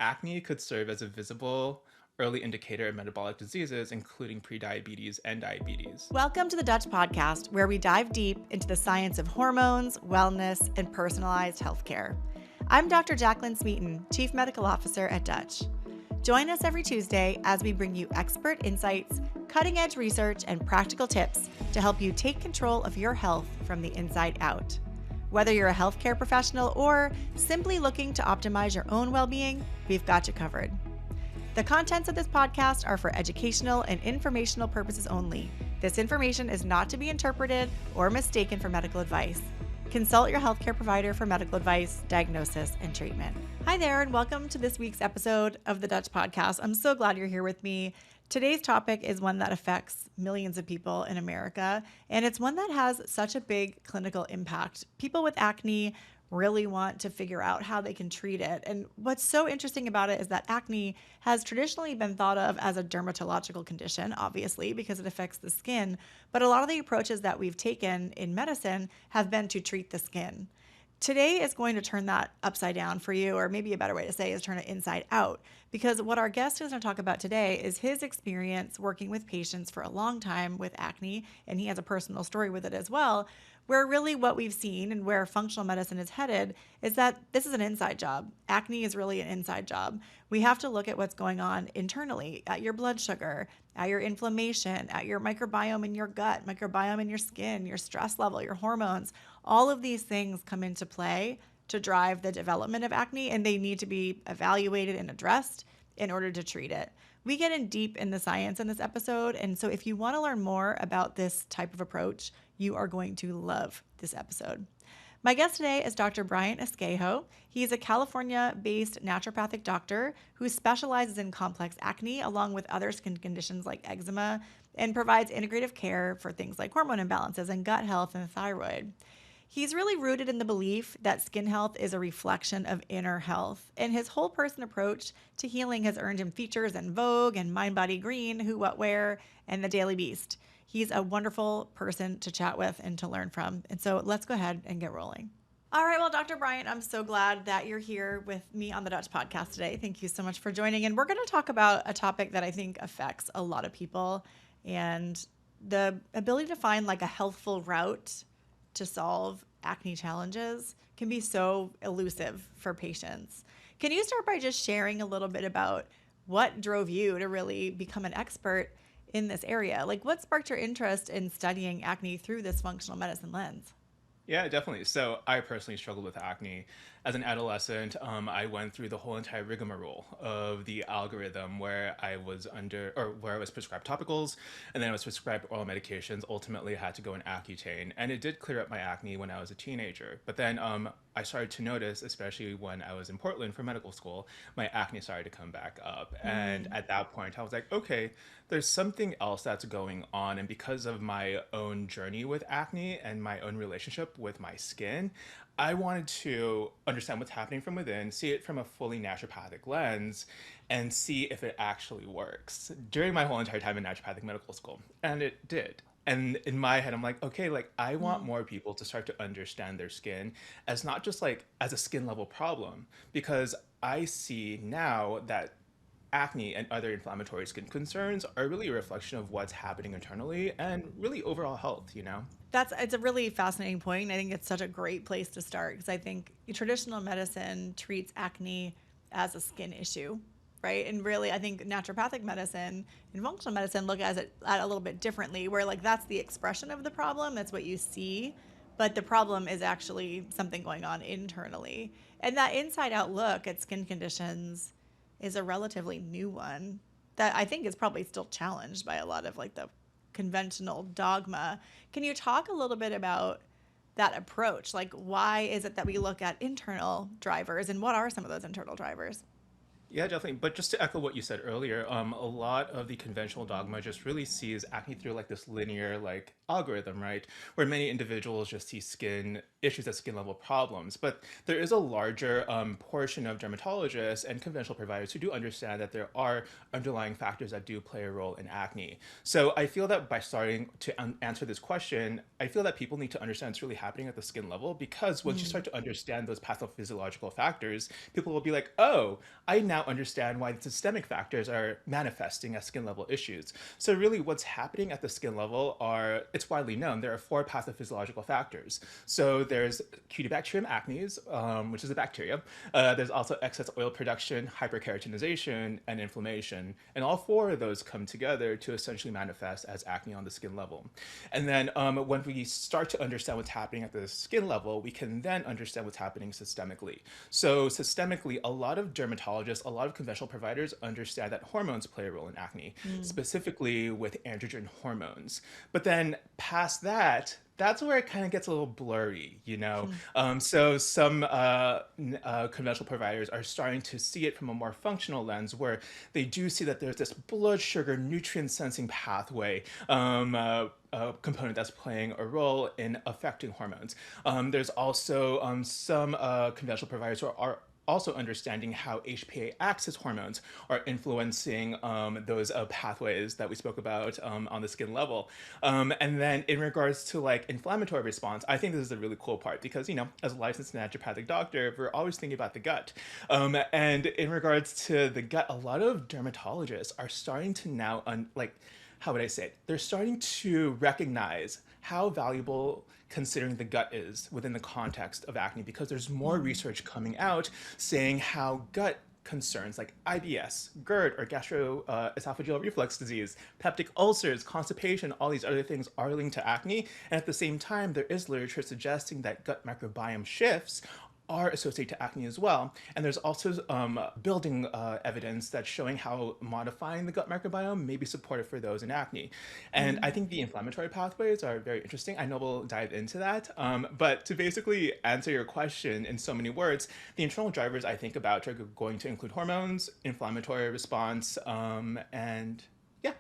acne could serve as a visible early indicator of metabolic diseases, including prediabetes and diabetes. Welcome to the Dutch podcast, where we dive deep into the science of hormones, wellness, and personalized healthcare. I'm Dr. Jaclyn Smeaton, Chief Medical Officer at Dutch. Join us every Tuesday as we bring you expert insights, cutting edge research, and practical tips to help you take control of your health from the inside out. Whether you're a healthcare professional or simply looking to optimize your own well being, we've got you covered. The contents of this podcast are for educational and informational purposes only. This information is not to be interpreted or mistaken for medical advice. Consult your healthcare provider for medical advice, diagnosis, and treatment. Hi there, and welcome to this week's episode of the Dutch podcast. I'm so glad you're here with me. Today's topic is one that affects millions of people in America, and it's one that has such a big clinical impact. People with acne really want to figure out how they can treat it. And what's so interesting about it is that acne has traditionally been thought of as a dermatological condition, obviously, because it affects the skin. But a lot of the approaches that we've taken in medicine have been to treat the skin. Today is going to turn that upside down for you, or maybe a better way to say is turn it inside out. Because what our guest is going to talk about today is his experience working with patients for a long time with acne, and he has a personal story with it as well, where really what we've seen and where functional medicine is headed is that this is an inside job. Acne is really an inside job. We have to look at what's going on internally, at your blood sugar, at your inflammation, at your microbiome in your gut, microbiome in your skin, your stress level, your hormones. All of these things come into play to drive the development of acne, and they need to be evaluated and addressed in order to treat it. We get in deep in the science in this episode, and so if you want to learn more about this type of approach, you are going to love this episode. My guest today is Dr. Bryant Esquejo. He's a California-based naturopathic doctor who specializes in complex acne along with other skin conditions like eczema and provides integrative care for things like hormone imbalances and gut health and thyroid. He's really rooted in the belief that skin health is a reflection of inner health, and his whole person approach to healing has earned him features in Vogue and Mind Body Green, Who What Wear, and The Daily Beast. He's a wonderful person to chat with and to learn from. And so let's go ahead and get rolling. All right, well, Dr. Bryant, I'm so glad that you're here with me on the Dutch podcast today. Thank you so much for joining. And we're going to talk about a topic that I think affects a lot of people and the ability to find like a healthful route to solve acne challenges can be so elusive for patients. Can you start by just sharing a little bit about what drove you to really become an expert in this area? Like, what sparked your interest in studying acne through this functional medicine lens? Yeah, definitely. So I personally struggled with acne. As an adolescent, I went through the whole entire rigmarole of the algorithm where I was where I was prescribed topicals, and then I was prescribed oral medications. Ultimately, I had to go on Accutane, and it did clear up my acne when I was a teenager. But then I started to notice, especially when I was in Portland for medical school, my acne started to come back up. And at that point, I was like, okay, there's something else that's going on. And because of my own journey with acne and my own relationship with my skin, I wanted to understand what's happening from within, see it from a fully naturopathic lens, and see if it actually works during my whole entire time in naturopathic medical school. And it did. And in my head, I'm like, okay, like I want more people to start to understand their skin as not just like as a skin level problem, because I see now that acne and other inflammatory skin concerns are really a reflection of what's happening internally and really overall health. It's a really fascinating point. I think it's such a great place to start because I think traditional medicine treats acne as a skin issue, right? And really, I think naturopathic medicine and functional medicine look at it a little bit differently, where like that's the expression of the problem, that's what you see, but the problem is actually something going on internally. And that inside out look at skin conditions is a relatively new one that I think is probably still challenged by a lot of like the conventional dogma. Can you talk a little bit about that approach? Like, why is it that we look at internal drivers, and what are some of those internal drivers? Yeah, definitely. But just to echo what you said earlier, a lot of the conventional dogma just really sees acne through like this linear like algorithm, right? Where many individuals just see skin issues as skin level problems. But there is a larger portion of dermatologists and conventional providers who do understand that there are underlying factors that do play a role in acne. So I feel that by starting to answer this question, I feel that people need to understand what's really happening at the skin level, because once you start to understand those pathophysiological factors, people will be like, oh, I now now understand why the systemic factors are manifesting as skin level issues. So really what's happening at the skin level it's widely known, there are four pathophysiological factors. So there's Cutibacterium acnes, which is a bacteria. There's also excess oil production, hyperkeratinization, and inflammation. And all four of those come together to essentially manifest as acne on the skin level. And then when we start to understand what's happening at the skin level, we can then understand what's happening systemically. So systemically, a lot of dermatologists, a lot of conventional providers understand that hormones play a role in acne, specifically with androgen hormones. But then past that, that's where it kind of gets a little blurry, you know? So some conventional providers are starting to see it from a more functional lens where they do see that there's this blood sugar nutrient sensing pathway component that's playing a role in affecting hormones. There's also some conventional providers who are also understanding how HPA axis hormones are influencing those pathways that we spoke about on the skin level. And then in regards to like inflammatory response, I think this is a really cool part because, you know, as a licensed naturopathic doctor, we're always thinking about the gut. And in regards to the gut, a lot of dermatologists are starting to now, how would I say it? They're starting to recognize how valuable considering the gut is within the context of acne because there's more research coming out saying how gut concerns like IBS, GERD, or gastroesophageal reflux disease, peptic ulcers, constipation, all these other things are linked to acne. And at the same time, there is literature suggesting that gut microbiome shifts are associated to acne as well. And there's also building evidence that's showing how modifying the gut microbiome may be supportive for those in acne. And I think the inflammatory pathways are very interesting. I know we'll dive into that. But to basically answer your question in so many words, the internal drivers I think about are going to include hormones, inflammatory response, and yeah.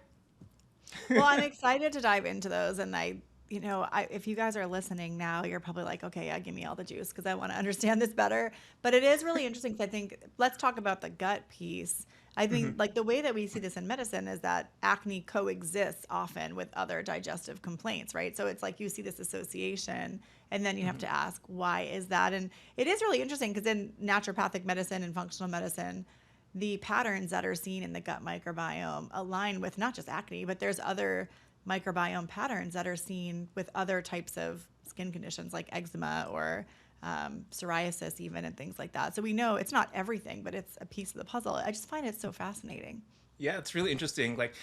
Well, I'm excited to dive into those. And if you guys are listening now, you're probably like, okay, yeah, give me all the juice because I want to understand this better. But it is really interesting because I think let's talk about the gut piece. I think like the way that we see this in medicine is that acne coexists often with other digestive complaints, right? So it's like you see this association and then you have to ask, why is that? And it is really interesting because in naturopathic medicine and functional medicine, the patterns that are seen in the gut microbiome align with not just acne, but there's other microbiome patterns that are seen with other types of skin conditions like eczema or psoriasis even and things like that. So we know it's not everything, but it's a piece of the puzzle. I just find it so fascinating. Yeah, it's really interesting. Like,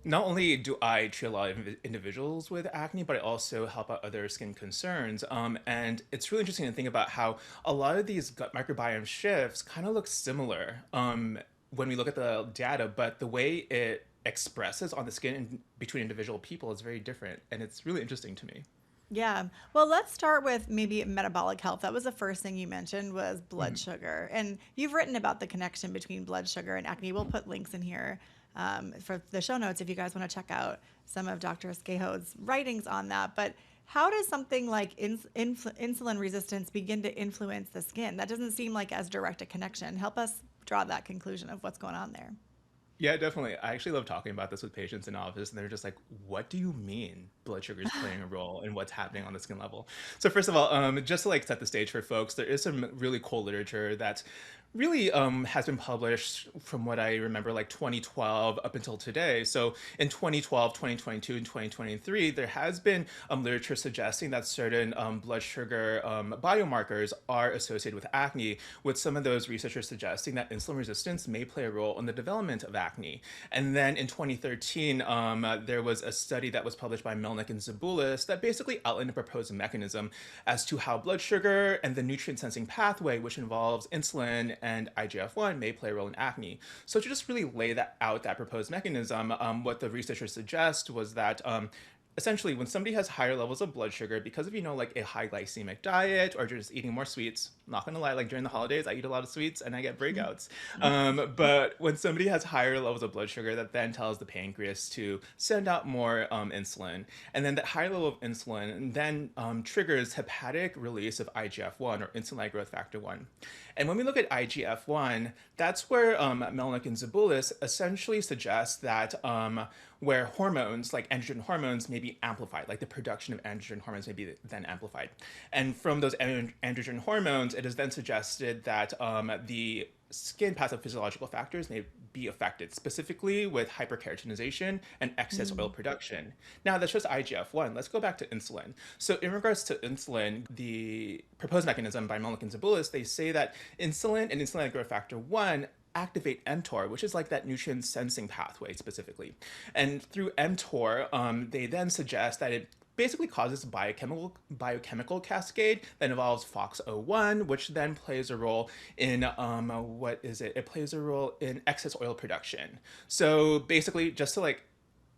not only do I treat a lot of individuals with acne, but I also help out other skin concerns. And it's really interesting to think about how a lot of these gut microbiome shifts kind of look similar when we look at the data, but the way it expresses on the skin between individual people is very different. And it's really interesting to me. Yeah. Well, let's start with maybe metabolic health. That was the first thing you mentioned was blood sugar. And you've written about the connection between blood sugar and acne. We'll put links in here for the show notes if you guys want to check out some of Dr. Esquejo's writings on that. But how does something like insulin resistance begin to influence the skin? That doesn't seem like as direct a connection. Help us draw that conclusion of what's going on there. Yeah, definitely. I actually love talking about this with patients in office, and they're just like, what do you mean blood sugar is playing a role in what's happening on the skin level? So first of all, just to like set the stage for folks, there is some really cool literature that's really has been published from what I remember, like 2012 up until today. So in 2012, 2022, and 2023, there has been literature suggesting that certain blood sugar biomarkers are associated with acne, with some of those researchers suggesting that insulin resistance may play a role in the development of acne. And then in 2013, there was a study that was published by Melnick and Zaboulis that basically outlined a proposed mechanism as to how blood sugar and the nutrient sensing pathway, which involves insulin and IGF-1, may play a role in acne. So to just really lay that proposed mechanism, what the researchers suggest was that essentially when somebody has higher levels of blood sugar because of, like a high glycemic diet or just eating more sweets, I'm not gonna lie, like during the holidays, I eat a lot of sweets and I get breakouts. But when somebody has higher levels of blood sugar, that then tells the pancreas to send out more insulin. And then that higher level of insulin then triggers hepatic release of IGF-1 or insulin-like growth factor 1. And when we look at IGF-1, that's where Melnick and Zaboulis essentially suggest that where hormones, like androgen hormones, may be amplified, like the production of androgen hormones may be then amplified. And from those androgen hormones, it is then suggested that the skin pathophysiological factors may be affected, specifically with hyperkeratinization and excess oil production. Now, that's just IGF-1. Let's go back to insulin. So in regards to insulin, the proposed mechanism by Mulliken Zabulis, they say that insulin and insulin growth factor 1 activate mTOR, which is like that nutrient sensing pathway specifically. And through mTOR, they then suggest that it basically causes a biochemical cascade that involves FOXO1, which then plays a role in what is it? It plays a role in excess oil production. So basically, just to like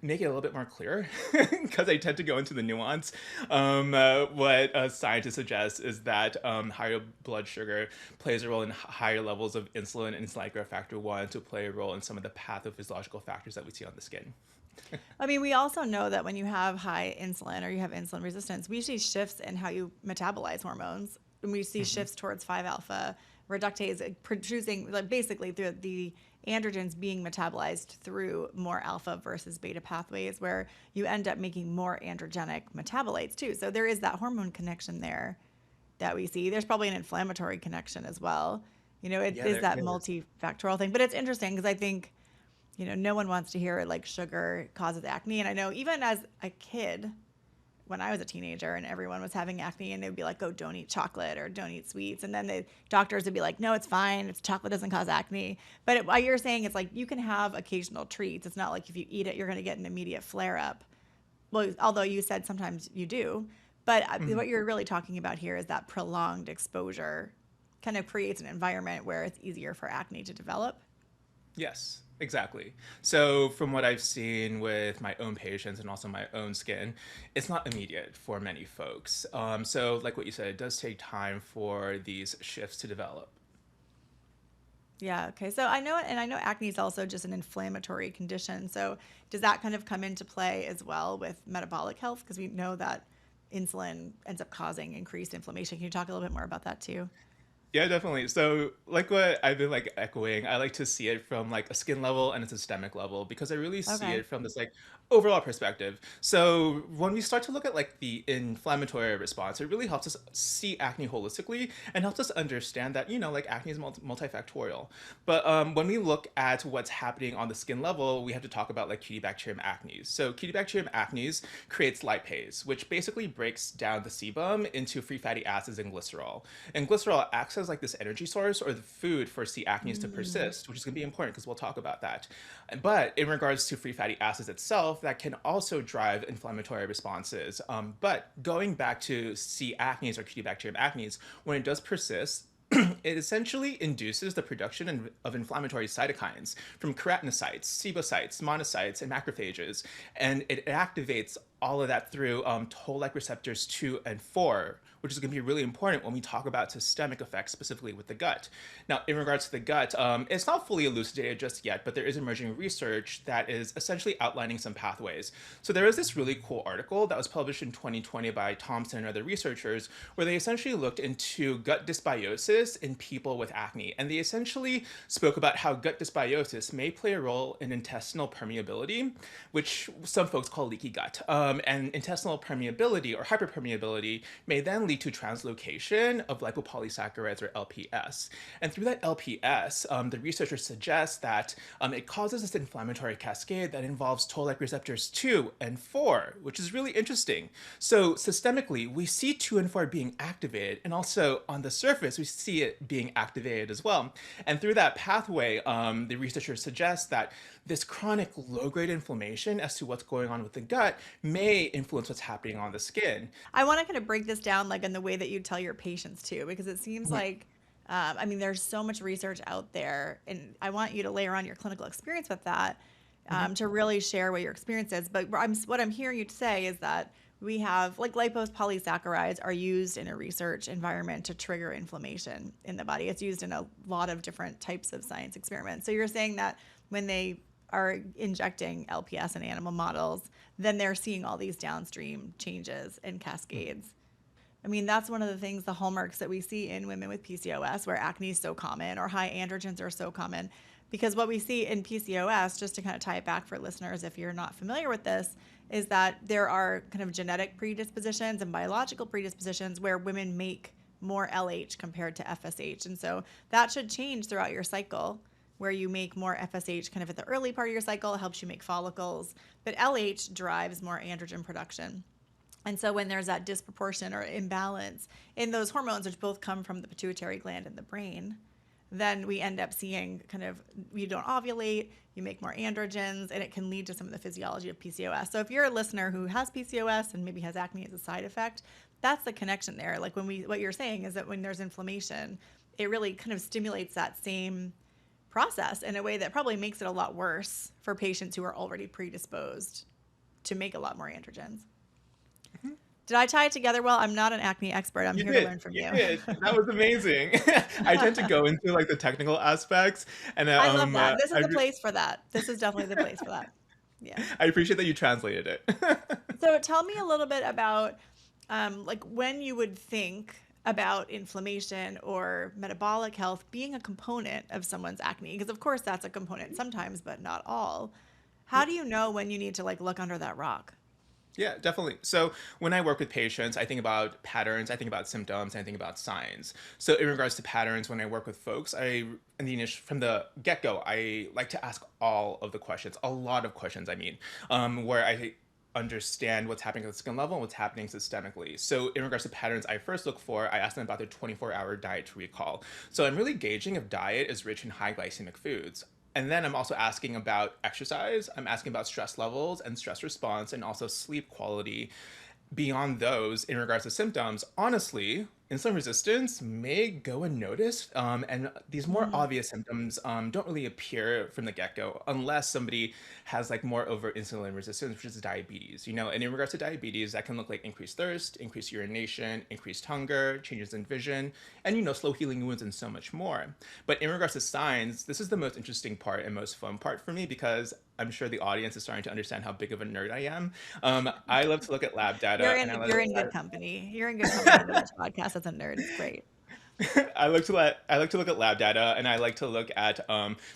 make it a little bit more clear, because I tend to go into the nuance, what scientists suggest is that higher blood sugar plays a role in higher levels of insulin and insulin growth factor 1 to play a role in some of the pathophysiological factors that we see on the skin. I mean, we also know that when you have high insulin or you have insulin resistance, we see shifts in how you metabolize hormones. And we see shifts towards 5-alpha reductase producing, like basically through the androgens being metabolized through more alpha versus beta pathways, where you end up making more androgenic metabolites too. So there is that hormone connection there that we see. There's probably an inflammatory connection as well. You know, it is that multifactorial thing. But it's interesting because I think, you know, no one wants to hear like sugar causes acne. And I know even as a kid, when I was a teenager and everyone was having acne and they'd be like, oh, don't eat chocolate or don't eat sweets. And then the doctors would be like, no, it's fine. It's chocolate doesn't cause acne. But what you're saying is like, you can have occasional treats. It's not like if you eat it, you're going to get an immediate flare up. Well, although you said sometimes you do, but what you're really talking about here is that prolonged exposure kind of creates an environment where it's easier for acne to develop. Yes. Exactly. So from what I've seen with my own patients and also my own skin, it's not immediate for many folks. So like what you said, it does take time for these shifts to develop. Yeah. Okay. So I know acne is also just an inflammatory condition. So does that kind of come into play as well with metabolic health? Because we know that insulin ends up causing increased inflammation. Can you talk a little bit more about that too? Yeah, definitely. So, like what I've been like echoing, I like to see it from like a skin level and a systemic level because I really see Okay. it from this like overall perspective. So, when we start to look at like the inflammatory response, it really helps us see acne holistically and helps us understand that, you know, like acne is multifactorial. But when we look at what's happening on the skin level, we have to talk about like Cutibacterium acnes. So, Cutibacterium acnes creates lipase, which basically breaks down the sebum into free fatty acids and glycerol. And glycerol acts as like this energy source or the food for C. acnes to persist, which is going to be important because we'll talk about that. But in regards to free fatty acids itself, that can also drive inflammatory responses. But going back to C. acnes or Cutibacterium acnes, when it does persist, it essentially induces the production of inflammatory cytokines from keratinocytes, sebocytes, monocytes, and macrophages. And it activates all of that through toll-like receptors 2 and 4, which is going to be really important when we talk about systemic effects, specifically with the gut. Now, in regards to the gut, it's not fully elucidated just yet, but there is emerging research that is essentially outlining some pathways. So there is this really cool article that was published in 2020 by Thompson and other researchers, where they essentially looked into gut dysbiosis in people with acne. And they essentially spoke about how gut dysbiosis may play a role in intestinal permeability, which some folks call leaky gut. And intestinal permeability or hyperpermeability may then lead to translocation of lipopolysaccharides or LPS. And through that LPS, the researchers suggest that it causes this inflammatory cascade that involves toll-like receptors 2 and 4, which is really interesting. So systemically, we see 2 and 4 being activated, and also on the surface, we see it being activated as well. And through that pathway, the researchers suggest that this chronic low-grade inflammation as to what's going on with the gut may influence what's happening on the skin. I want to kind of break this down like in the way that you tell your patients too, because it seems like, I mean, there's so much research out there, and I want you to layer on your clinical experience with that to really share what your experience is. But what I'm hearing you say is that we have like lipopolysaccharides are used in a research environment to trigger inflammation in the body. It's used in a lot of different types of science experiments. So you're saying that when they are injecting LPS in animal models, then they're seeing all these downstream changes and cascades. I mean, that's one of the things, the hallmarks that we see in women with PCOS, where acne is so common or high androgens are so common. Because what we see in PCOS, just to kind of tie it back for listeners if you're not familiar with this, is that there are kind of genetic predispositions and biological predispositions where women make more LH compared to FSH. And so that should change throughout your cycle, where you make more FSH kind of at the early part of your cycle. It helps you make follicles, but LH drives more androgen production. And so when there's that disproportion or imbalance in those hormones, which both come from the pituitary gland in the brain, then we end up seeing kind of, you don't ovulate, you make more androgens, and it can lead to some of the physiology of PCOS. So if you're a listener who has PCOS and maybe has acne as a side effect, that's the connection there. Like what you're saying is that when there's inflammation, it really kind of stimulates that same process in a way that probably makes it a lot worse for patients who are already predisposed to make a lot more androgens. Mm-hmm. Did I tie it together well? I'm not an acne expert. I'm here to learn from you. You did. That was amazing. I tend to go into like the technical aspects, and I love that. This is the place for that. This is definitely the place for that. Yeah. I appreciate that you translated it. So tell me a little bit about like when you would think about inflammation or metabolic health being a component of someone's acne, because of course that's a component sometimes, but not all. How do you know when you need to like look under that rock? Yeah, definitely. So when I work with patients, I think about patterns, I think about symptoms, and I think about signs. So in regards to patterns, when I work with folks, from the get-go, I like to ask all of the questions, a lot of questions, where I understand what's happening at the skin level and what's happening systemically. So in regards to patterns, I ask them about their 24-hour diet recall. So I'm really gauging if diet is rich in high glycemic foods. And then I'm also asking about exercise. I'm asking about stress levels and stress response, and also sleep quality. Beyond those, in regards to symptoms, honestly, insulin resistance may go unnoticed. And these more obvious symptoms don't really appear from the get-go unless somebody has like more over insulin resistance, which is diabetes, And in regards to diabetes, that can look like increased thirst, increased urination, increased hunger, changes in vision, and, slow healing wounds and so much more. But in regards to signs, this is the most interesting part and most fun part for me, because I'm sure the audience is starting to understand how big of a nerd I am. I love to look at lab data. You're in good company. You're in good company with this podcast as a nerd. It's great. I like to look at lab data, and I like to look at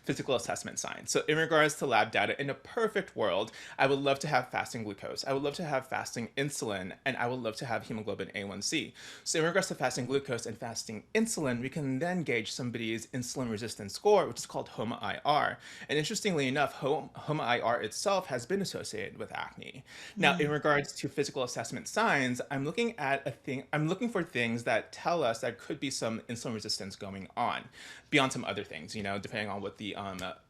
physical assessment signs. So in regards to lab data, in a perfect world, I would love to have fasting glucose. I would love to have fasting insulin, and I would love to have hemoglobin A1C. So in regards to fasting glucose and fasting insulin, we can then gauge somebody's insulin resistance score, which is called HOMA-IR. And interestingly enough, HOMA-IR itself has been associated with acne. Now, in regards to physical assessment signs, I'm looking for things that tell us that could be some insulin resistance going on, beyond some other things, depending on what the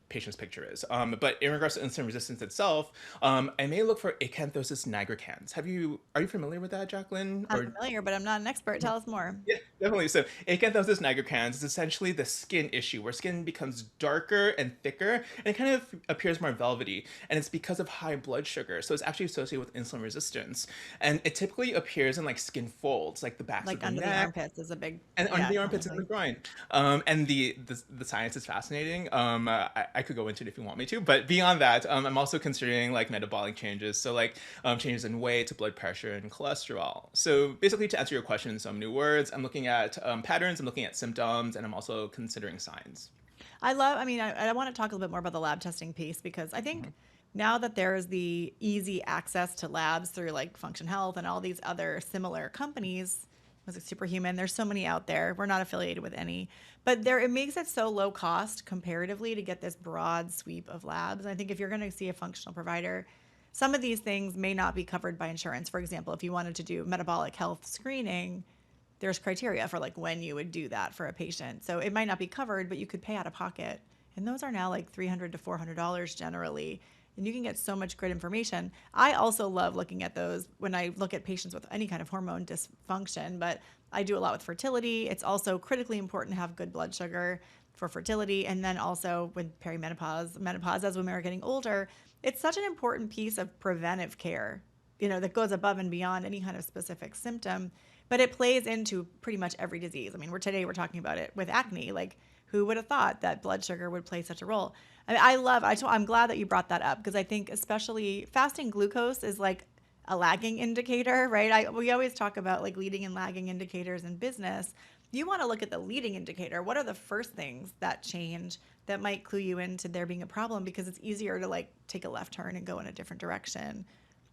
patient's picture is. But in regards to insulin resistance itself, I may look for acanthosis nigricans. Are you familiar with that, Jaclyn? I'm familiar, but I'm not an expert. Tell us more. Yeah, definitely. So acanthosis nigricans is essentially the skin issue where skin becomes darker and thicker, and it kind of appears more velvety. And it's because of high blood sugar. So it's actually associated with insulin resistance. And it typically appears in like skin folds, like the backs of the neck. Like under the armpits is a big... And under the armpits and the groin. And the science is fascinating. I could go into it if you want me to, but beyond that, I'm also considering like metabolic changes. So like changes in weight, blood pressure, and cholesterol. So basically, to answer your question in some new words, I'm looking at patterns, I'm looking at symptoms, and I'm also considering signs. I want to talk a little bit more about the lab testing piece, because I think now that there's the easy access to labs through like Function Health and all these other similar companies, was it Superhuman? There's so many out there. We're not affiliated with any, but it makes it so low cost comparatively to get this broad sweep of labs. I think if you're going to see a functional provider, some of these things may not be covered by insurance. For example, if you wanted to do metabolic health screening, there's criteria for like when you would do that for a patient. So it might not be covered, but you could pay out of pocket. And those are now like $300 to $400 generally. And you can get so much great information. I also love looking at those when I look at patients with any kind of hormone dysfunction, but I do a lot with fertility. It's also critically important to have good blood sugar for fertility. And then also with menopause, as women are getting older, it's such an important piece of preventive care, that goes above and beyond any kind of specific symptom, but it plays into pretty much every disease. I mean, today we're talking about it with acne. Like, who would have thought that blood sugar would play such a role? I'm glad that you brought that up, because I think especially fasting glucose is like a lagging indicator, right? We always talk about like leading and lagging indicators in business. You want to look at the leading indicator. What are the first things that change that might clue you into there being a problem? Because it's easier to like take a left turn and go in a different direction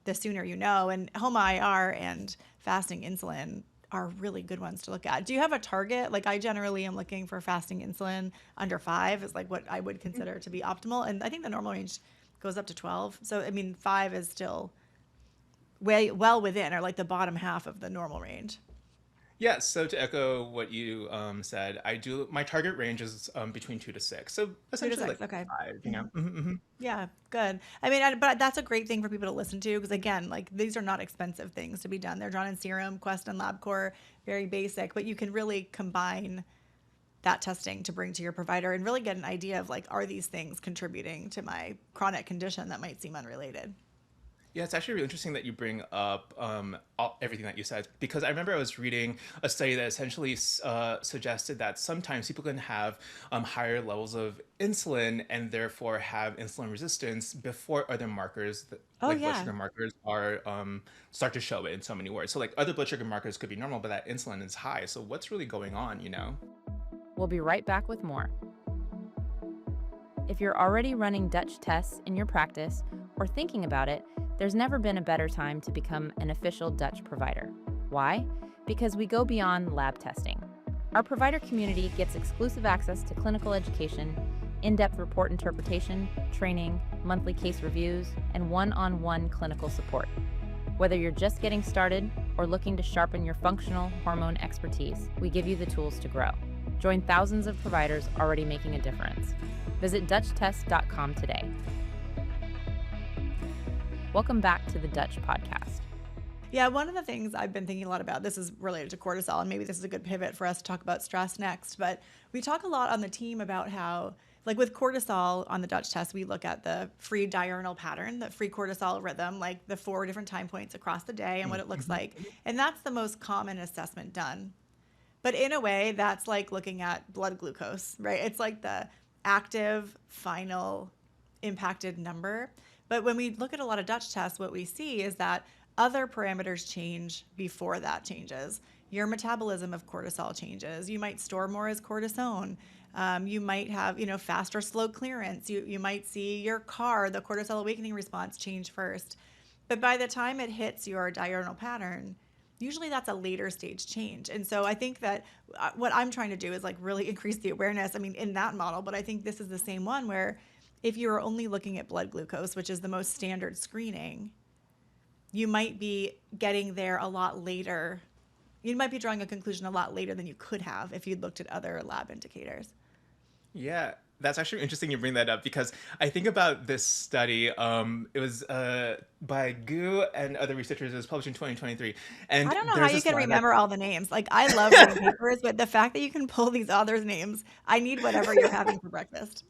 the sooner you know. And HOMA-IR and fasting insulin are really good ones to look at. Do you have a target? Like I generally am looking for fasting insulin under 5 is like what I would consider to be optimal. And I think the normal range goes up to 12. So, I mean, 5 is still way well within or like the bottom half of the normal range. Yeah, so to echo what you said, my target range is between 2 to 6. So 2 to essentially 6. like Okay. 5, you know? Hmm. Yeah, good. I mean, but that's a great thing for people to listen to because again, like these are not expensive things to be done. They're drawn in serum, Quest, and LabCorp, very basic, but you can really combine that testing to bring to your provider and really get an idea of like, are these things contributing to my chronic condition that might seem unrelated? Yeah, it's actually really interesting that you bring up everything that you said because I remember I was reading a study that essentially suggested that sometimes people can have higher levels of insulin and therefore have insulin resistance before other markers, Oh like blood yeah. sugar markers, are start to show it in so many words. So like other blood sugar markers could be normal, but that insulin is high. So what's really going on, you know? We'll be right back with more. If you're already running Dutch tests in your practice or thinking about it, there's never been a better time to become an official Dutch provider. Why? Because we go beyond lab testing. Our provider community gets exclusive access to clinical education, in-depth report interpretation, training, monthly case reviews, and one-on-one clinical support. Whether you're just getting started or looking to sharpen your functional hormone expertise, we give you the tools to grow. Join thousands of providers already making a difference. Visit DutchTest.com today. Welcome back to the Dutch Podcast. Yeah, one of the things I've been thinking a lot about, this is related to cortisol, and maybe this is a good pivot for us to talk about stress next, but we talk a lot on the team about how, like with cortisol on the Dutch test, we look at the free diurnal pattern, the free cortisol rhythm, like the 4 different time points across the day and what it looks like. And that's the most common assessment done. But in a way, that's like looking at blood glucose, right? It's like the active, final, impacted number. But when we look at a lot of Dutch tests, what we see is that other parameters change before that changes. Your metabolism of cortisol changes. You might store more as cortisone. You might have, fast or slow clearance. You might see your the cortisol awakening response change first. But by the time it hits your diurnal pattern, usually that's a later stage change. And so I think that what I'm trying to do is like really increase the awareness. I mean, in that model, but I think this is the same one where if you're only looking at blood glucose, which is the most standard screening, you might be getting there a lot later. You might be drawing a conclusion a lot later than you could have if you'd looked at other lab indicators. Yeah, that's actually interesting you bring that up because I think about this study. It was by Gu and other researchers. It was published in 2023. I And don't know how there's you this can line that remember all the names. Like I love reading papers, but the fact that you can pull these authors' names, I need whatever you're having for breakfast.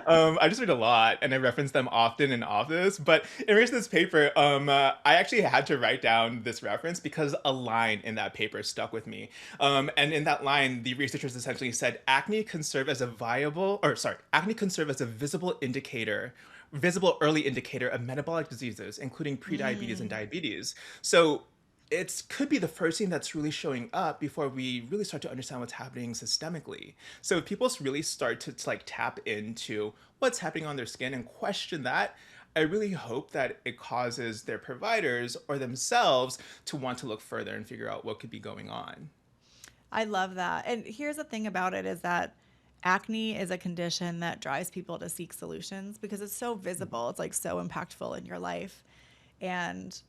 I just read a lot and I reference them often in office. But in relation to this paper, I actually had to write down this reference because a line in that paper stuck with me. And in that line, the researchers essentially said acne can serve as acne can serve as a visible early indicator of metabolic diseases, including prediabetes and diabetes. So it could be the first thing that's really showing up before we really start to understand what's happening systemically. So if people really start to like tap into what's happening on their skin and question that, I really hope that it causes their providers or themselves to want to look further and figure out what could be going on. I love that. And here's the thing about it is that acne is a condition that drives people to seek solutions because it's so visible. It's like so impactful in your life. And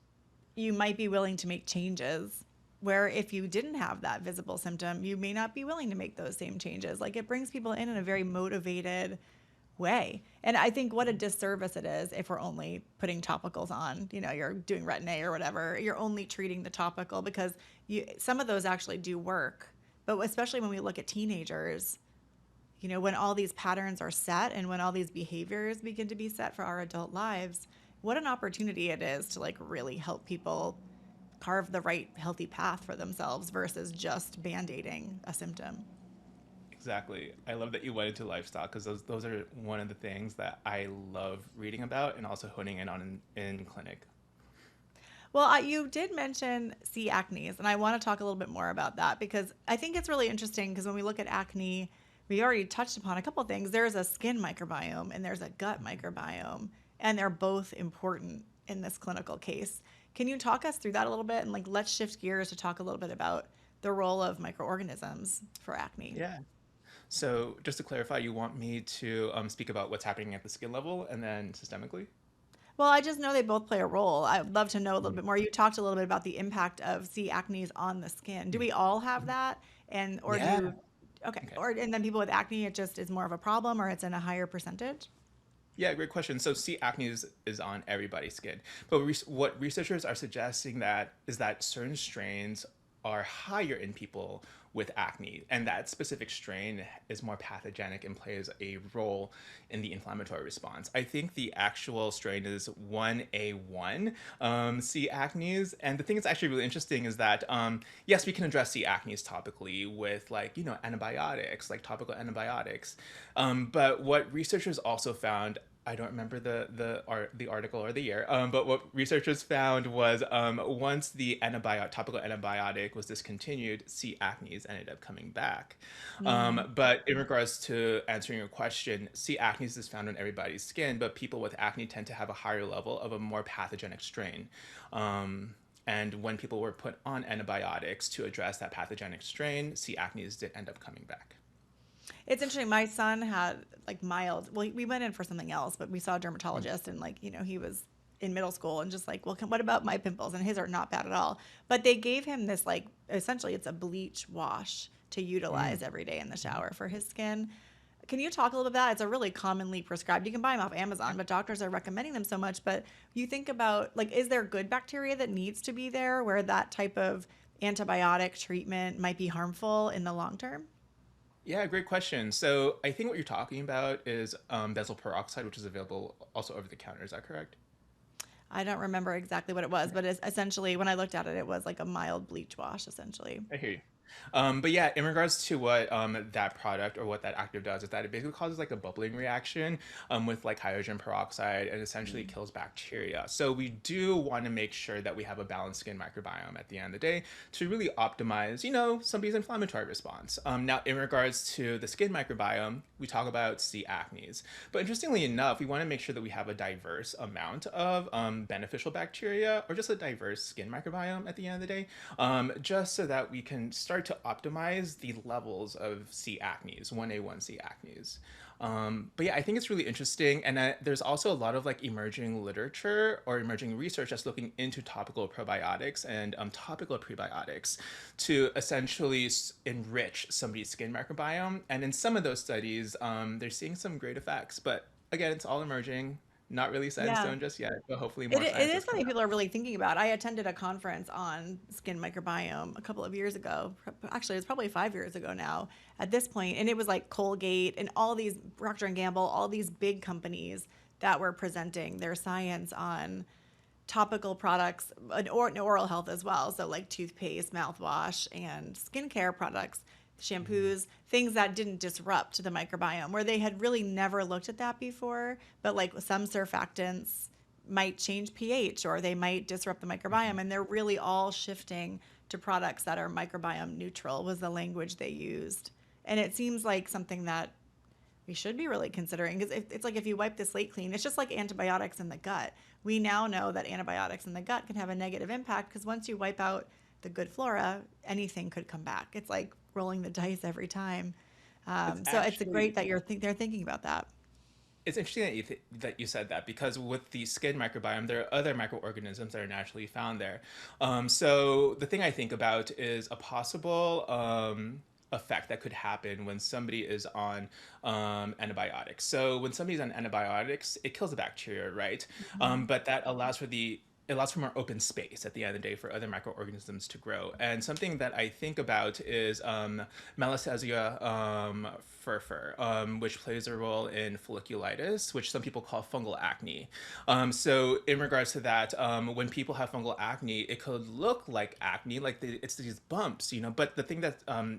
you might be willing to make changes where if you didn't have that visible symptom, you may not be willing to make those same changes. Like it brings people in a very motivated way. And I think what a disservice it is if we're only putting topicals on, you're doing Retin-A or whatever, you're only treating the topical because some of those actually do work. But especially when we look at teenagers, when all these patterns are set and when all these behaviors begin to be set for our adult lives, what an opportunity it is to like really help people carve the right healthy path for themselves versus just band-aiding a symptom. Exactly. I love that you went into lifestyle because those are one of the things that I love reading about and also honing in on in clinic. Well, you did mention C. acnes, and I want to talk a little bit more about that because I think it's really interesting because when we look at acne, we already touched upon a couple of things. There's a skin microbiome and there's a gut microbiome. and they're both important in this clinical case. Can you talk us through that a little bit? And like, let's shift gears to talk a little bit about the role of microorganisms for acne. Yeah. So just to clarify, you want me to speak about what's happening at the skin level and then systemically? Well, I just know they both play a role. I'd love to know a little bit more. You talked a little bit about the impact of C. acnes on the skin. Do we all have that? And or Yeah. do okay, Okay. or and then people with acne, it just is more of a problem, or it's in a higher percentage? Yeah, great question. So, C. acne is on everybody's skin, but what researchers are suggesting that is that certain strains are higher in people with acne, and that specific strain is more pathogenic and plays a role in the inflammatory response. I think the actual strain is 1A1 C. acnes, and the thing that's actually really interesting is that yes, we can address C. acnes topically with antibiotics, like topical antibiotics, but what researchers also found, I don't remember the article or the year, but what researchers found was once the topical antibiotic was discontinued, C. acnes ended up coming back. Mm. But in regards to answering your question, C. acnes is found on everybody's skin, but people with acne tend to have a higher level of a more pathogenic strain. And when people were put on antibiotics to address that pathogenic strain, C. acnes did end up coming back. It's interesting. My son had like mild. Well, we went in for something else, but we saw a dermatologist, and like he was in middle school, and just like, well, what about my pimples? And his are not bad at all. But they gave him this like essentially it's a bleach wash to utilize Mm. every day in the shower for his skin. Can you talk a little bit about that? It's a really commonly prescribed. You can buy them off Amazon, but doctors are recommending them so much. But you think about like, is there good bacteria that needs to be there where that type of antibiotic treatment might be harmful in the long term? Yeah, great question. So I think what you're talking about is benzoyl peroxide, which is available also over the counter. Is that correct? I don't remember exactly what it was, but it's essentially when I looked at it, it was like a mild bleach wash, essentially. I hear you. But yeah, in regards to what that product or what that active does, is that it basically causes like a bubbling reaction with like hydrogen peroxide and essentially Mm. kills bacteria. So we do want to make sure that we have a balanced skin microbiome at the end of the day to really optimize, somebody's inflammatory response. Now, in regards to the skin microbiome, we talk about C. acnes. But interestingly enough, we want to make sure that we have a diverse amount of beneficial bacteria or just a diverse skin microbiome at the end of the day, just so that we can start to optimize the levels of C. acnes, 1A1 C. acnes. But yeah, I think it's really interesting. And there's also a lot of like emerging literature or emerging research that's looking into topical probiotics and topical prebiotics to essentially enrich somebody's skin microbiome. And in some of those studies, they're seeing some great effects. But again, it's all emerging, not really set in Yeah. stone just yet, but hopefully It, more it science is does come something out. people are really thinking about. I attended a conference on skin microbiome a couple of years ago. Actually, it's probably 5 years ago now at this point, and it was like Colgate and all these Procter and Gamble, all these big companies that were presenting their science on topical products and oral health as well. So like toothpaste, mouthwash, and skincare products, shampoos, things that didn't disrupt the microbiome, where they had really never looked at that before. But like some surfactants might change pH or they might disrupt the microbiome, and they're really all shifting to products that are microbiome neutral was the language they used. And it seems like something that we should be really considering because it's like if you wipe the slate clean, it's just like antibiotics in the gut. We now know that antibiotics in the gut can have a negative impact because once you wipe out the good flora, anything could come back. It's like rolling the dice every time. It's So it's great actually that they're thinking about that. It's interesting that you said that because with the skin microbiome, there are other microorganisms that are naturally found there. So the thing I think about is a possible effect that could happen when somebody is on antibiotics. So when somebody's on antibiotics, it kills the bacteria, right? Mhm. But that allows for it allows for more open space at the end of the day for other microorganisms to grow. And something that I think about is Malassezia furfur, which plays a role in folliculitis, which some people call fungal acne. So in regards to that, when people have fungal acne, it could look like acne, like it's these bumps, but the thing that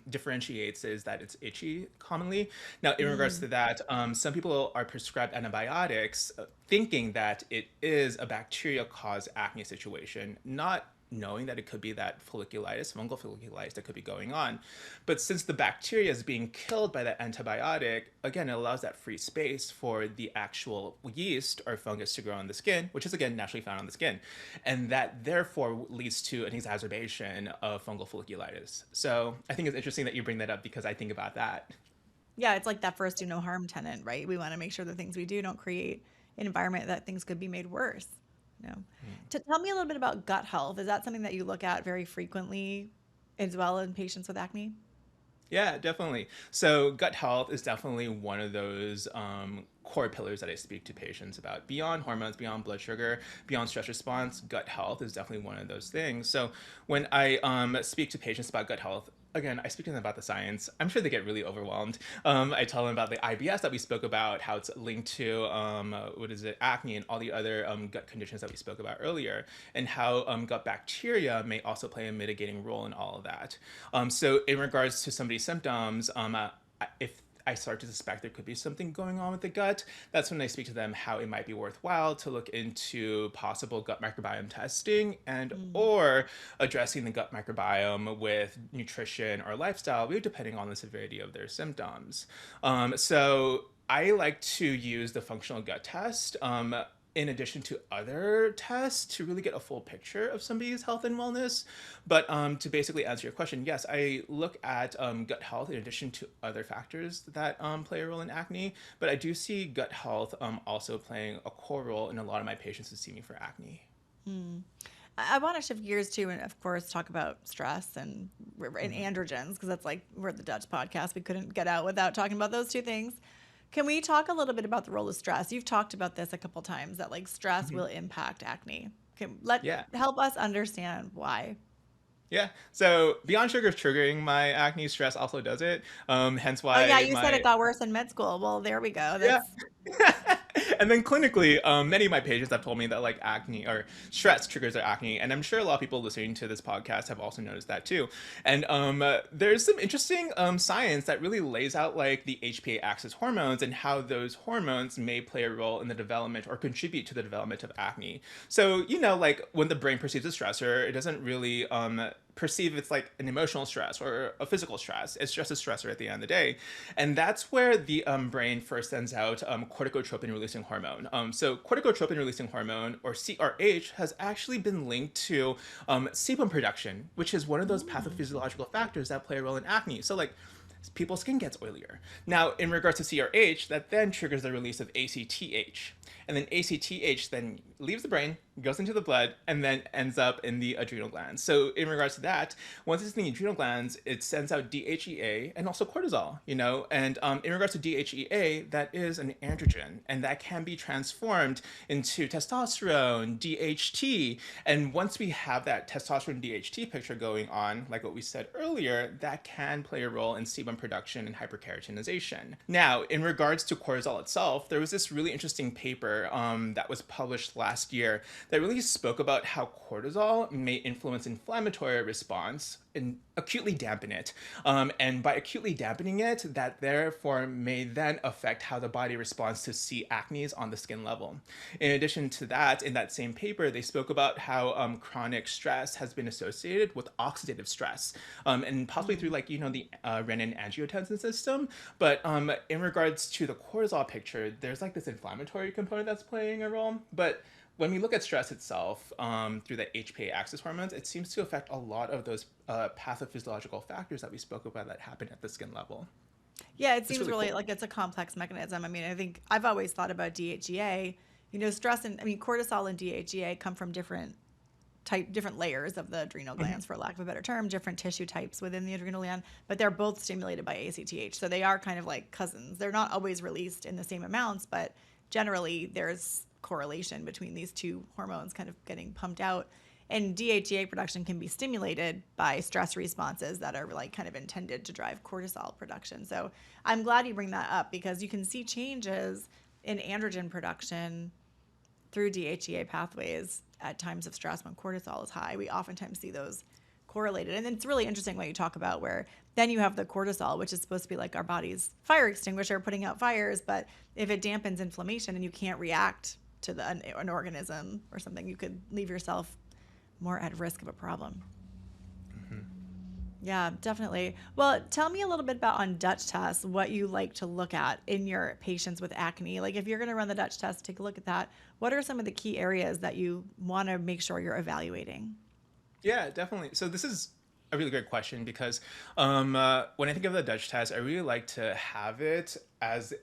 differentiates is that it's itchy commonly. Now, in regards Mm. to that, some people are prescribed antibiotics thinking that it is a bacteria caused acne situation, not knowing that it could be that folliculitis, fungal folliculitis that could be going on. But since the bacteria is being killed by that antibiotic, again, it allows that free space for the actual yeast or fungus to grow on the skin, which is again naturally found on the skin. And that therefore leads to an exacerbation of fungal folliculitis. So I think it's interesting that you bring that up because I think about that. Yeah, it's like that first do no harm tenet, right? We want to make sure the things we do don't create an environment that things could be made worse. You know? To tell me a little bit about gut health, is that something that you look at very frequently as well in patients with acne? Yeah, definitely. So gut health is definitely one of those core pillars that I speak to patients about. Beyond hormones, beyond blood sugar, beyond stress response, gut health is definitely one of those things. So when I speak to patients about gut health, again, I speak to them about the science. I'm sure they get really overwhelmed. I tell them about the IBS that we spoke about, how it's linked to acne and all the other gut conditions that we spoke about earlier, and how gut bacteria may also play a mitigating role in all of that. So in regards to somebody's symptoms, if I start to suspect there could be something going on with the gut, that's when I speak to them how it might be worthwhile to look into possible gut microbiome testing and or addressing the gut microbiome with nutrition or lifestyle, really depending on the severity of their symptoms. So I like to use the functional gut test in addition to other tests to really get a full picture of somebody's health and wellness. But to basically answer your question, yes, I look at gut health in addition to other factors that play a role in acne. But I do see gut health also playing a core role in a lot of my patients who see me for acne. I want to shift gears too, and of course, talk about stress and androgens, because that's like, we're the Dutch podcast. We couldn't get out without talking about those two things. Can we talk a little bit about the role of stress? You've talked about this a couple times, that like stress will impact acne. Help us understand why. Yeah. So beyond sugar triggering my acne, stress also does it. Hence why. Oh yeah, you said it got worse in med school. Well, there we go. Yeah. And then clinically, many of my patients have told me that like acne or stress triggers their acne, and I'm sure a lot of people listening to this podcast have also noticed that too. And there's some interesting science that really lays out like the HPA axis hormones and how those hormones may play a role in the development or contribute to the development of acne. So like when the brain perceives a stressor, it doesn't really perceive it's like an emotional stress or a physical stress. It's just a stressor at the end of the day. And that's where the brain first sends out corticotropin releasing hormone. So corticotropin releasing hormone, or CRH, has actually been linked to sebum production, which is one of those pathophysiological factors that play a role in acne. So like people's skin gets oilier. Now, in regards to CRH, that then triggers the release of ACTH. And then ACTH then leaves the brain, goes into the blood, and then ends up in the adrenal glands. So in regards to that, once it's in the adrenal glands, it sends out DHEA and also cortisol, And in regards to DHEA, that is an androgen, and that can be transformed into testosterone, DHT. And once we have that testosterone DHT picture going on, like what we said earlier, that can play a role in sebum production and hyperkeratinization. Now, in regards to cortisol itself, there was this really interesting paper that was published last year that really spoke about how cortisol may influence inflammatory response and acutely dampen it. And by acutely dampening it, that therefore may then affect how the body responds to C. acnes on the skin level. In addition to that, in that same paper, they spoke about how chronic stress has been associated with oxidative stress, and possibly through like, the renin-angiotensin system. But in regards to the cortisol picture, there's like this inflammatory component that's playing a role. But when we look at stress itself through the HPA axis hormones, it seems to affect a lot of those pathophysiological factors that we spoke about that happen at the skin level. Yeah, it seems really cool. Like it's a complex mechanism. I mean, I think I've always thought about DHEA. Cortisol and DHEA come from different layers of the adrenal glands, for lack of a better term, different tissue types within the adrenal gland, but they're both stimulated by ACTH. So they are kind of like cousins. They're not always released in the same amounts, but generally there's correlation between these two hormones kind of getting pumped out. And DHEA production can be stimulated by stress responses that are like kind of intended to drive cortisol production. So I'm glad you bring that up, because you can see changes in androgen production through DHEA pathways at times of stress when cortisol is high. We oftentimes see those correlated. And it's really interesting what you talk about, where then you have the cortisol, which is supposed to be like our body's fire extinguisher putting out fires. But if it dampens inflammation and you can't react to an organism or something, you could leave yourself more at risk of a problem. Yeah, definitely. Well, tell me a little bit about on Dutch tests, what you like to look at in your patients with acne. Like if you're going to run the Dutch test, take a look at that. What are some of the key areas that you want to make sure you're evaluating? Yeah, definitely. So this is a really great question because when I think of the Dutch test, I really like to have it as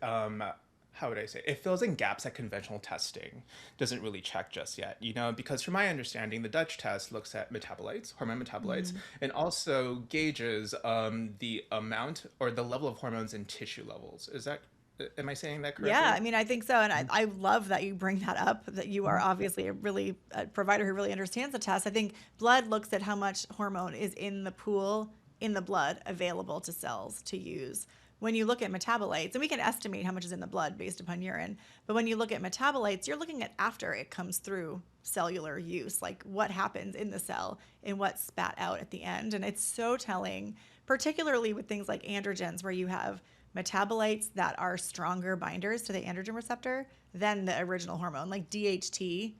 how would I say? It fills in gaps that conventional testing doesn't really check just yet. Because from my understanding, the Dutch test looks at metabolites, hormone metabolites, and also gauges the amount or the level of hormones in tissue levels. Am I saying that Yeah, correctly? I mean, I think so. And I love that you bring that up, that you are obviously a provider who really understands the test. I think blood looks at how much hormone is in the pool in the blood available to cells to use. When you look at metabolites, and we can estimate how much is in the blood based upon urine, but when you look at metabolites, you're looking at after it comes through cellular use, like what happens in the cell and what's spat out at the end. And it's so telling, particularly with things like androgens, where you have metabolites that are stronger binders to the androgen receptor than the original hormone. Like DHT,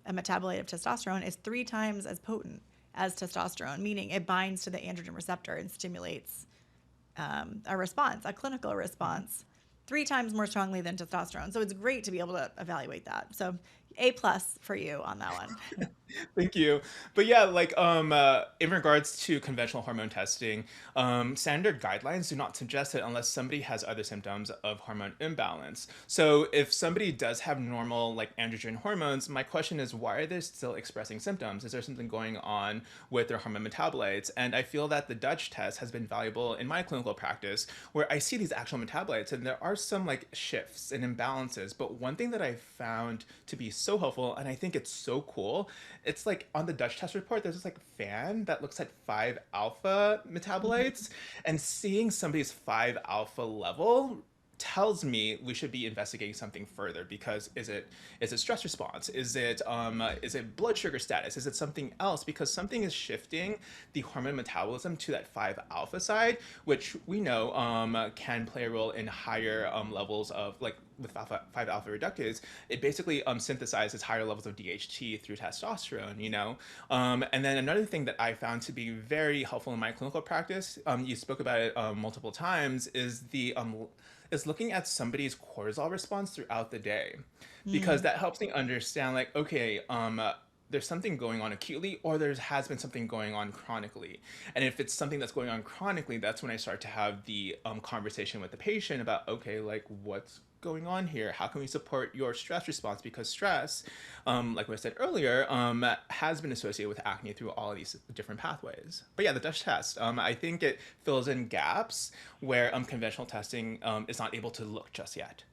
a metabolite of testosterone, is 3 times as potent as testosterone, meaning it binds to the androgen receptor and stimulates a response, a clinical response, 3 times more strongly than testosterone. So it's great to be able to evaluate that. So A plus for you on that one. Thank you. But yeah, in regards to conventional hormone testing, standard guidelines do not suggest it unless somebody has other symptoms of hormone imbalance. So if somebody does have normal like androgen hormones, my question is, why are they still expressing symptoms? Is there something going on with their hormone metabolites? And I feel that the Dutch test has been valuable in my clinical practice where I see these actual metabolites and there are some like shifts and imbalances. But one thing that I found to be so helpful, and I think it's so cool, it's like on the Dutch test report, there's this like fan that looks at 5 alpha metabolites, and seeing somebody's 5 alpha level tells me we should be investigating something further because is it stress response, is it blood sugar status, is it something else, because something is shifting the hormone metabolism to that 5 alpha side, which we know can play a role in higher levels of like with 5 alpha reductase. It basically synthesizes higher levels of DHT through testosterone. And then another thing that I found to be very helpful in my clinical practice, you spoke about it multiple times, is looking at somebody's cortisol response throughout the day, because that helps me understand like, okay, there's something going on acutely or there has been something going on chronically. And if it's something that's going on chronically, that's when I start to have the conversation with the patient about, okay, like what's going on here? How can we support your stress response? Because stress, like what I said earlier, has been associated with acne through all of these different pathways. But yeah, the Dutch test, I think it fills in gaps where conventional testing is not able to look just yet.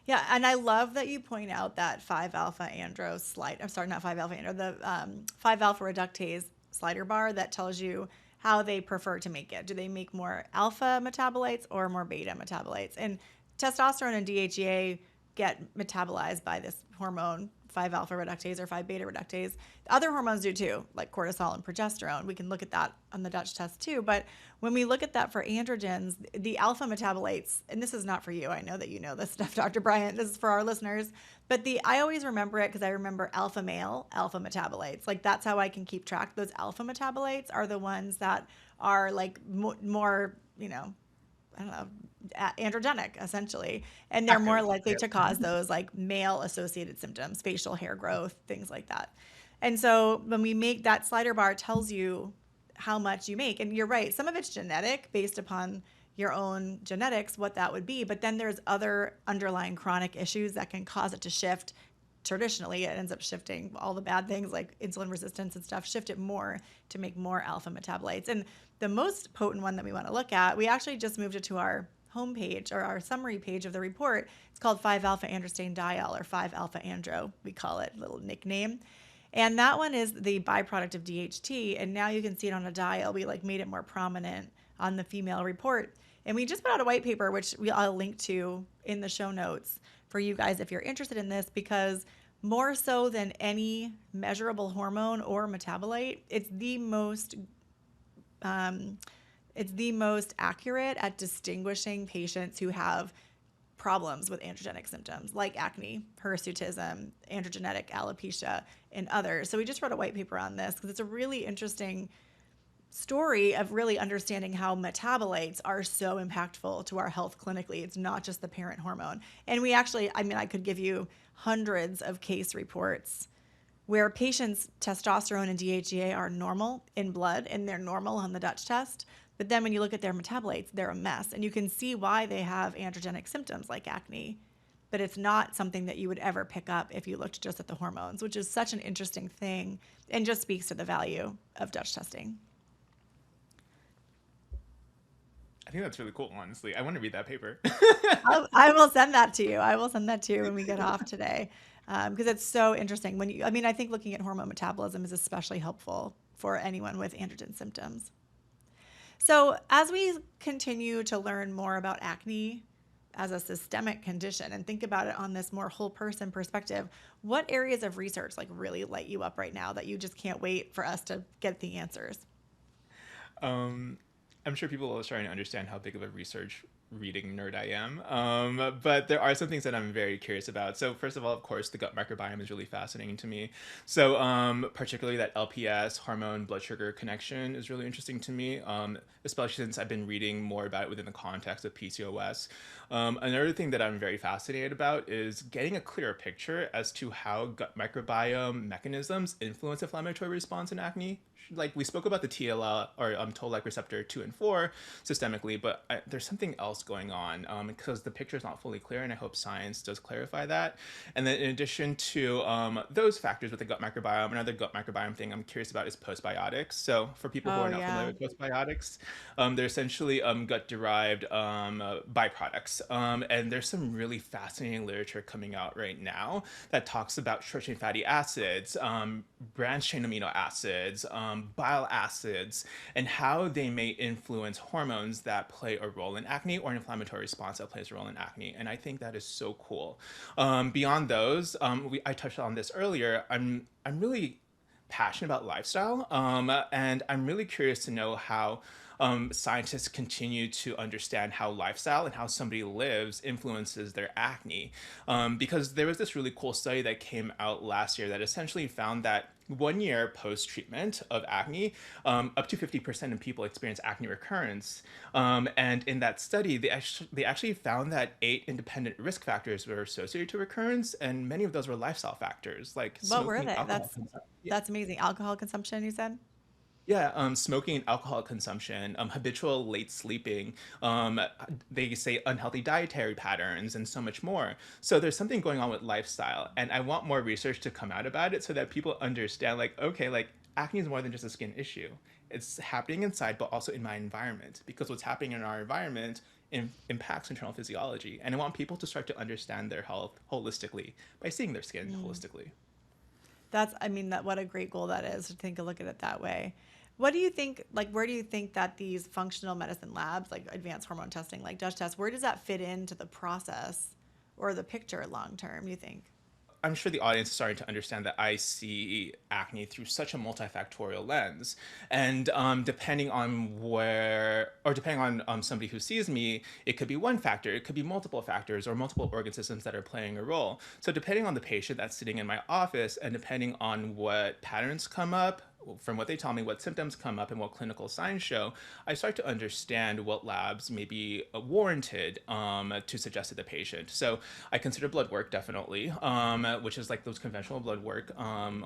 Yeah, and I love that you point out that 5 alpha andro slide. I'm sorry, not 5 alpha andro, the 5 alpha reductase slider bar that tells you how they prefer to make it. Do they make more alpha metabolites or more beta metabolites? And testosterone and DHEA get metabolized by this hormone, 5 alpha reductase or 5 beta reductase. Other hormones do too, like cortisol and progesterone. We can look at that on the Dutch test too. But when we look at that for androgens, the alpha metabolites, and this is not for you, I know that you know this stuff, Dr. Bryant, this is for our listeners, but I always remember it because I remember alpha male, alpha metabolites. Like that's how I can keep track. Those alpha metabolites are the ones that are like more, I don't know, androgenic essentially, and they're more likely to cause those like male associated symptoms, facial hair growth, things like that. And so when we make that slider bar tells you how much you make, and you're right, some of it's genetic based upon your own genetics, what that would be, but then there's other underlying chronic issues that can cause it to shift. Traditionally, it ends up shifting all the bad things like insulin resistance and stuff, shift it more to make more alpha metabolites. And the most potent one that we want to look at, we actually just moved it to our homepage or our summary page of the report. It's called 5 alpha androstenediol or 5 alpha andro, we call it, little nickname. And that one is the byproduct of DHT. And now you can see it on a dial. We made it more prominent on the female report. And we just put out a white paper, which I'll link to in the show notes for you guys if you're interested in this, because more so than any measurable hormone or metabolite, it's the most accurate at distinguishing patients who have problems with androgenic symptoms like acne, hirsutism, androgenetic alopecia, and others. So we just wrote a white paper on this because it's a really interesting story of really understanding how metabolites are so impactful to our health clinically. It's not just the parent hormone. And we actually, I mean, I could give you hundreds of case reports where patients' testosterone and DHEA are normal in blood and they're normal on the Dutch test. But then when you look at their metabolites, they're a mess. And you can see why they have androgenic symptoms like acne. But it's not something that you would ever pick up if you looked just at the hormones, which is such an interesting thing and just speaks to the value of Dutch testing. I think that's really cool, honestly. I want to read that paper. I will send that to you. I will send that to you when we get off today, because it's so interesting. I think looking at hormone metabolism is especially helpful for anyone with androgen symptoms. So as we continue to learn more about acne as a systemic condition and think about it on this more whole person perspective, what areas of research like really light you up right now that you just can't wait for us to get the answers? I'm sure people are starting to understand how big of a research reading nerd I am. But there are some things that I'm very curious about. So first of all, of course, the gut microbiome is really fascinating to me. So particularly that LPS hormone blood sugar connection is really interesting to me, especially since I've been reading more about it within the context of PCOS. Another thing that I'm very fascinated about is getting a clearer picture as to how gut microbiome mechanisms influence inflammatory response in acne. Like we spoke about the TLR or toll-like receptor 2 and 4 systemically, but there's something else going on because the picture is not fully clear, and I hope science does clarify that. And then in addition to those factors with the gut microbiome, another gut microbiome thing I'm curious about is postbiotics. So for people who are not familiar with postbiotics, they're essentially gut-derived byproducts. And there's some really fascinating literature coming out right now that talks about short-chain fatty acids, branched-chain amino acids, bile acids, and how they may influence hormones that play a role in acne or an inflammatory response that plays a role in acne. And I think that is so cool. Beyond those, I touched on this earlier, I'm really passionate about lifestyle, and I'm really curious to know how scientists continue to understand how lifestyle and how somebody lives influences their acne. Because there was this really cool study that came out last year that essentially found that 1 year post-treatment of acne, up to 50% of people experience acne recurrence. And in that study, they actually found that 8 independent risk factors were associated to recurrence, and many of those were lifestyle factors, like what were smoking, they? alcohol. That's amazing. Alcohol consumption, you said? Yeah, smoking and alcohol consumption, habitual late sleeping, they say unhealthy dietary patterns, and so much more. So there's something going on with lifestyle, and I want more research to come out about it so that people understand, like, okay, like acne is more than just a skin issue. It's happening inside, but also in my environment, because what's happening in our environment impacts internal physiology. And I want people to start to understand their health holistically by seeing their skin holistically. What a great goal that is, to take a look at it that way. What do you think, like, where do you think that these functional medicine labs, like advanced hormone testing, like Dutch test, where does that fit into the process or the picture long term, you think? I'm sure the audience is starting to understand that I see acne through such a multifactorial lens. And depending on somebody who sees me, it could be one factor, it could be multiple factors or multiple organ systems that are playing a role. So depending on the patient that's sitting in my office and depending on what patterns come up, from what they tell me, what symptoms come up and what clinical signs show, I start to understand what labs may be warranted to suggest to the patient. So I consider blood work definitely, which is like those conventional blood work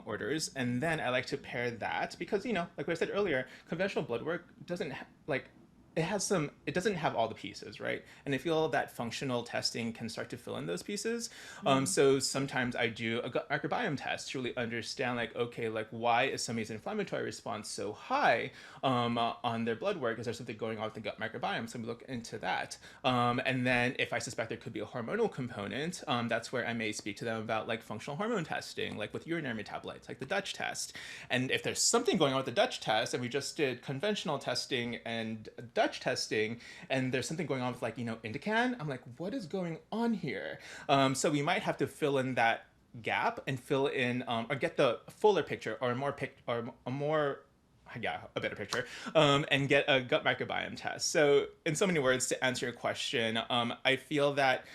orders. And then I like to pair that because, you know, like what I said earlier, conventional blood work doesn't it doesn't have all the pieces, right? And I feel that functional testing can start to fill in those pieces. So sometimes I do a gut microbiome test to really understand, like, okay, like why is somebody's inflammatory response so high on their blood work? Is there something going on with the gut microbiome? So we look into that. And then if I suspect there could be a hormonal component, that's where I may speak to them about like functional hormone testing, like with urinary metabolites, like the Dutch test. And if there's something going on with the Dutch test, and we just did conventional testing and Dutch testing, and there's something going on with, like, you know, Indican, I'm like, what is going on here? So we might have to fill in that gap and fill in or get the fuller picture or a better picture, and get a gut microbiome test. So in so many words, to answer your question, I feel that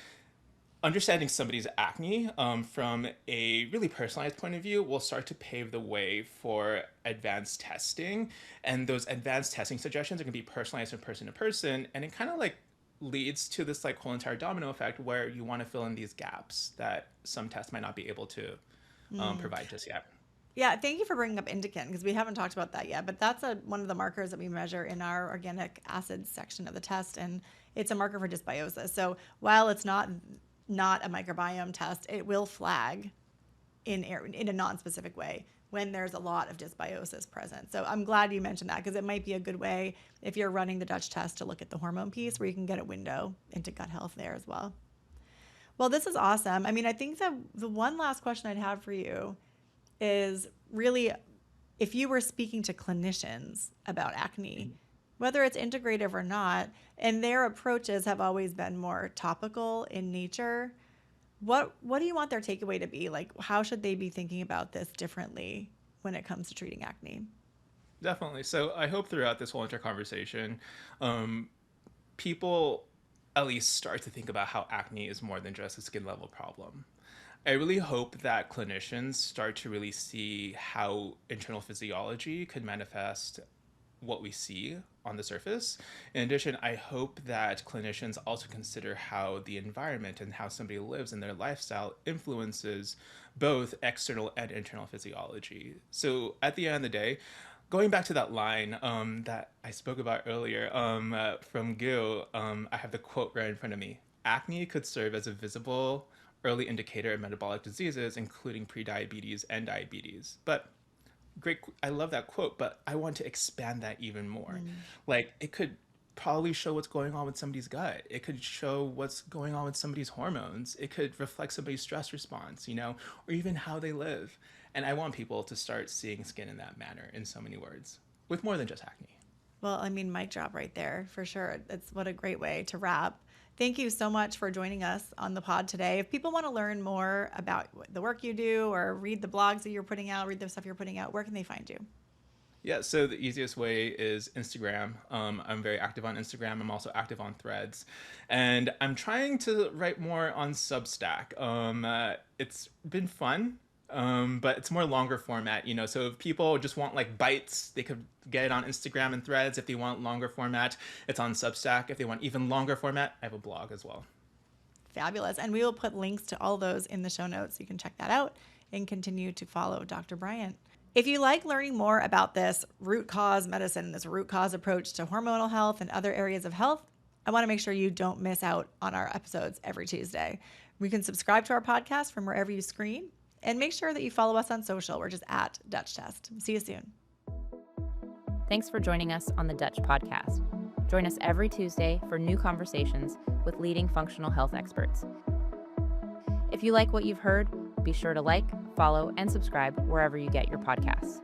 understanding somebody's acne from a really personalized point of view will start to pave the way for advanced testing. And those advanced testing suggestions are going to be personalized from person to person. And it kind of like leads to this like whole entire domino effect where you want to fill in these gaps that some tests might not be able to provide just yet. Yeah, thank you for bringing up indican because we haven't talked about that yet, but that's one of the markers that we measure in our organic acids section of the test, and it's a marker for dysbiosis. So while it's not a microbiome test, it will flag in a non-specific way when there's a lot of dysbiosis present. So I'm glad you mentioned that because it might be a good way if you're running the Dutch test to look at the hormone piece where you can get a window into gut health there as well. Well, this is awesome. I mean, I think that the one last question I'd have for you is really if you were speaking to clinicians about acne, whether it's integrative or not, and their approaches have always been more topical in nature, what do you want their takeaway to be? Like, how should they be thinking about this differently when it comes to treating acne? Definitely. So I hope throughout this whole entire conversation, people at least start to think about how acne is more than just a skin level problem. I really hope that clinicians start to really see how internal physiology could manifest what we see on the surface. In addition, I hope that clinicians also consider how the environment and how somebody lives and their lifestyle influences both external and internal physiology. So at the end of the day, going back to that line that I spoke about earlier from Gil, I have the quote right in front of me. Acne could serve as a visible early indicator of metabolic diseases, including prediabetes and diabetes. But great, I love that quote, but I want to expand that even more. Like, it could probably show what's going on with somebody's gut. It could show what's going on with somebody's hormones. It could reflect somebody's stress response, or even how they live. And I want people to start seeing skin in that manner, in so many words, with more than just acne. Well, I mean, mic drop right there, for sure. It's what a great way to wrap. Thank you so much for joining us on the pod today. If people want to learn more about the work you do or read the blogs that you're putting out, read the stuff you're putting out, where can they find you? Yeah, so the easiest way is Instagram. I'm very active on Instagram. I'm also active on Threads. And I'm trying to write more on Substack. It's been fun. But it's more longer format, so if people just want like bites, they could get it on Instagram and Threads. If they want longer format, it's on Substack. If they want even longer format, I have a blog as well. Fabulous. And we will put links to all those in the show notes. You can check that out and continue to follow Dr. Bryant. If you like learning more about this root cause medicine, this root cause approach to hormonal health and other areas of health, I want to make sure you don't miss out on our episodes every Tuesday. You can subscribe to our podcast from wherever you screen. And make sure that you follow us on social. We're just at Dutch Test. See you soon. Thanks for joining us on the Dutch Podcast. Join us every Tuesday for new conversations with leading functional health experts. If you like what you've heard, be sure to like, follow, and subscribe wherever you get your podcasts.